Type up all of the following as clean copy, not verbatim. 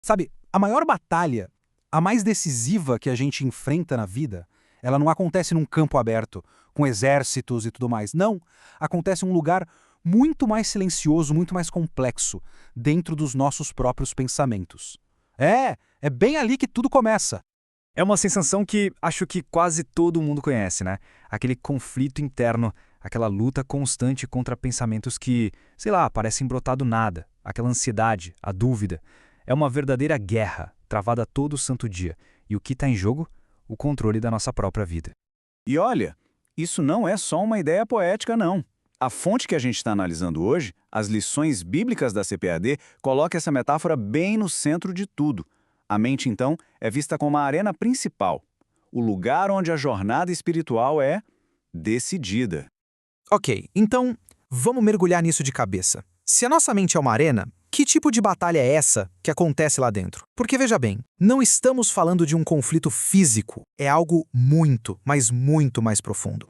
Sabe, a maior batalha, a mais decisiva que a gente enfrenta na vida, ela não acontece num campo aberto, com exércitos e tudo mais. Não. Acontece em um lugar muito mais silencioso, muito mais complexo, dentro dos nossos próprios pensamentos. É bem ali que tudo começa. É uma sensação que acho que quase todo mundo conhece, né? Aquele conflito interno, aquela luta constante contra pensamentos que, sei lá, parecem brotar do nada, aquela ansiedade, a dúvida. É uma verdadeira guerra, travada todo santo dia. E o que está em jogo? O controle da nossa própria vida. E olha, isso não é só uma ideia poética, não. A fonte que a gente está analisando hoje, as lições bíblicas da CPAD, coloca essa metáfora bem no centro de tudo. A mente, então, é vista como a arena principal, o lugar onde a jornada espiritual é decidida. Ok, então vamos mergulhar nisso de cabeça. Se a nossa mente é uma arena, que tipo de batalha é essa que acontece lá dentro? Porque veja bem, não estamos falando de um conflito físico, é algo muito, mas muito mais profundo.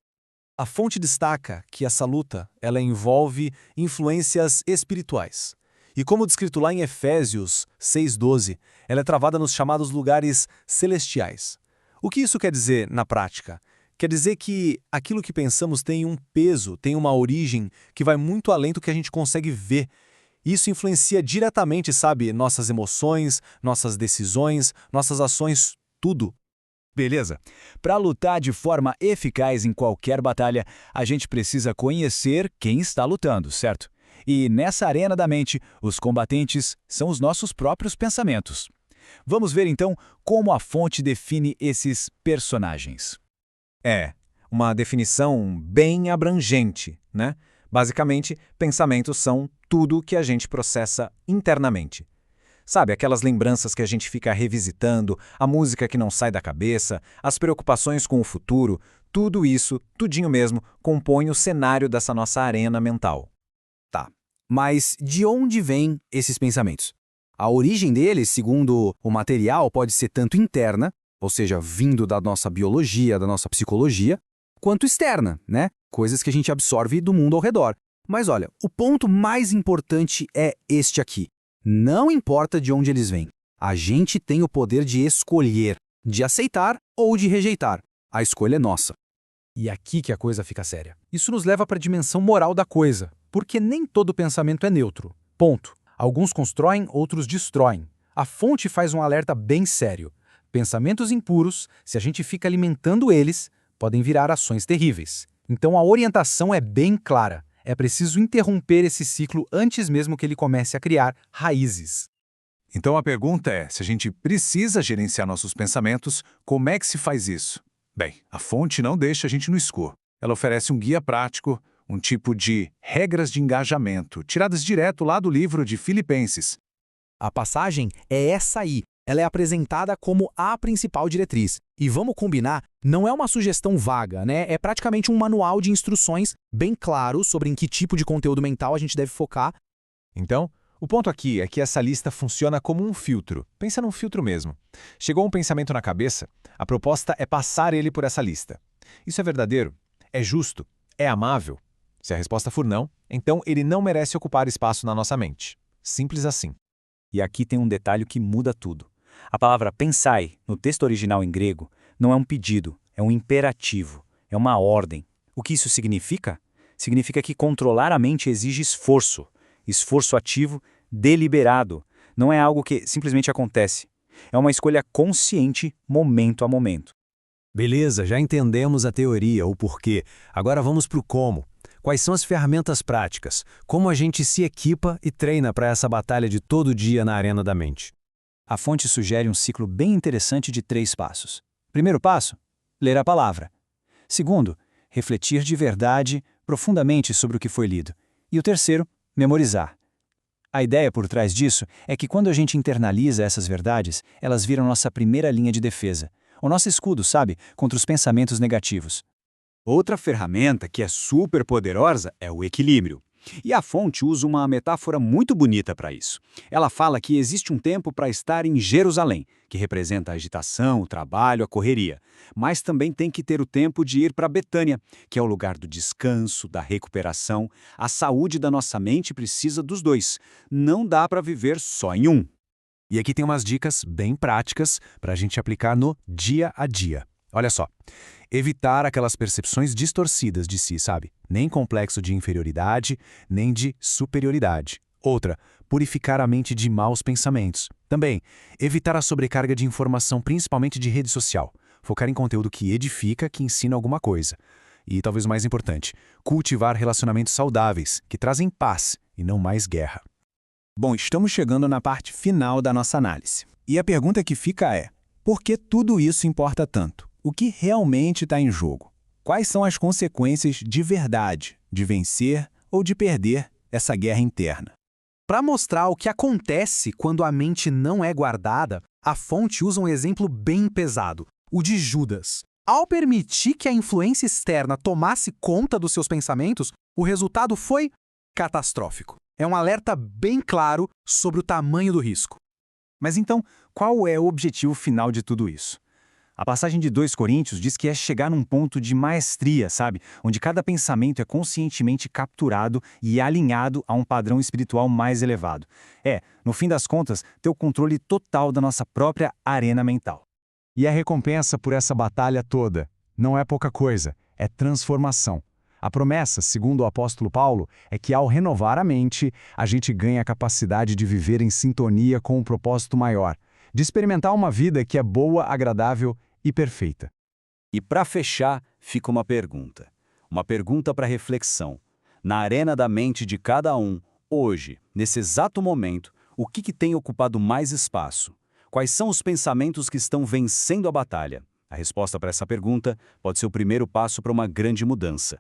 A fonte destaca que essa luta ela envolve influências espirituais. E como descrito lá em Efésios 6,12, ela é travada nos chamados lugares celestiais. O que isso quer dizer na prática? Quer dizer que aquilo que pensamos tem um peso, tem uma origem que vai muito além do que a gente consegue ver. Isso influencia diretamente, sabe, nossas emoções, nossas decisões, nossas ações, tudo. Beleza. Para lutar de forma eficaz em qualquer batalha, a gente precisa conhecer quem está lutando, certo? E nessa arena da mente, os combatentes são os nossos próprios pensamentos. Vamos ver então como a fonte define esses personagens. É, uma definição bem abrangente, né? Basicamente, pensamentos são tudo que a gente processa internamente. Sabe, aquelas lembranças que a gente fica revisitando, a música que não sai da cabeça, as preocupações com o futuro, tudo isso, tudinho mesmo, compõe o cenário dessa nossa arena mental. Tá. Mas de onde vêm esses pensamentos? A origem deles, segundo o material, pode ser tanto interna, ou seja, vindo da nossa biologia, da nossa psicologia, quanto externa, né? Coisas que a gente absorve do mundo ao redor. Mas olha, o ponto mais importante é este aqui. Não importa de onde eles vêm. A gente tem o poder de escolher, de aceitar ou de rejeitar. A escolha é nossa. E aqui que a coisa fica séria. Isso nos leva para a dimensão moral da coisa, porque nem todo pensamento é neutro. Ponto. Alguns constroem, outros destroem. A fonte faz um alerta bem sério. Pensamentos impuros, se a gente fica alimentando eles, podem virar ações terríveis. Então a orientação é bem clara. É preciso interromper esse ciclo antes mesmo que ele comece a criar raízes. Então a pergunta é, se a gente precisa gerenciar nossos pensamentos, como é que se faz isso? Bem, a fonte não deixa a gente no escuro. Ela oferece um guia prático, um tipo de regras de engajamento, tiradas direto lá do livro de Filipenses. A passagem é essa aí. Ela é apresentada como a principal diretriz. E vamos combinar, não é uma sugestão vaga, né? É praticamente um manual de instruções bem claro sobre em que tipo de conteúdo mental a gente deve focar. Então, o ponto aqui é que essa lista funciona como um filtro. Pensa num filtro mesmo. Chegou um pensamento na cabeça, a proposta é passar ele por essa lista. Isso é verdadeiro? É justo? É amável? Se a resposta for não, então ele não merece ocupar espaço na nossa mente. Simples assim. E aqui tem um detalhe que muda tudo. A palavra pensai, no texto original em grego, não é um pedido, é um imperativo, é uma ordem. O que isso significa? Significa que controlar a mente exige esforço. Esforço ativo, deliberado. Não é algo que simplesmente acontece. É uma escolha consciente, momento a momento. Beleza, já entendemos a teoria, o porquê. Agora vamos para o como. Quais são as ferramentas práticas? Como a gente se equipa e treina para essa batalha de todo dia na arena da mente? A fonte sugere um ciclo bem interessante de 3 passos. Primeiro passo, ler a palavra. Segundo, refletir de verdade, profundamente sobre o que foi lido. E o terceiro, memorizar. A ideia por trás disso é que quando a gente internaliza essas verdades, elas viram nossa primeira linha de defesa. O nosso escudo, sabe, contra os pensamentos negativos. Outra ferramenta que é super poderosa é o equilíbrio. E a fonte usa uma metáfora muito bonita para isso. Ela fala que existe um tempo para estar em Jerusalém, que representa a agitação, o trabalho, a correria. Mas também tem que ter o tempo de ir para Betânia, que é o lugar do descanso, da recuperação. A saúde da nossa mente precisa dos dois. Não dá para viver só em um. E aqui tem umas dicas bem práticas para a gente aplicar no dia a dia. Olha só, evitar aquelas percepções distorcidas de si, sabe? Nem complexo de inferioridade, nem de superioridade. Outra, purificar a mente de maus pensamentos. Também, evitar a sobrecarga de informação, principalmente de rede social. Focar em conteúdo que edifica, que ensina alguma coisa. E, talvez o mais importante, cultivar relacionamentos saudáveis, que trazem paz e não mais guerra. Bom, estamos chegando na parte final da nossa análise. E a pergunta que fica é: por que tudo isso importa tanto? O que realmente está em jogo? Quais são as consequências de verdade, de vencer ou de perder essa guerra interna? Para mostrar o que acontece quando a mente não é guardada, a fonte usa um exemplo bem pesado, o de Judas. Ao permitir que a influência externa tomasse conta dos seus pensamentos, o resultado foi catastrófico. É um alerta bem claro sobre o tamanho do risco. Mas então, qual é o objetivo final de tudo isso? A passagem de 2 Coríntios diz que é chegar num ponto de maestria, sabe? Onde cada pensamento é conscientemente capturado e alinhado a um padrão espiritual mais elevado. No fim das contas, ter o controle total da nossa própria arena mental. E a recompensa por essa batalha toda não é pouca coisa, é transformação. A promessa, segundo o apóstolo Paulo, é que ao renovar a mente, a gente ganha a capacidade de viver em sintonia com um propósito maior, de experimentar uma vida que é boa, agradável e perfeita. E para fechar, fica uma pergunta para reflexão. Na arena da mente de cada um, hoje, nesse exato momento, o que tem ocupado mais espaço? Quais são os pensamentos que estão vencendo a batalha? A resposta para essa pergunta pode ser o primeiro passo para uma grande mudança.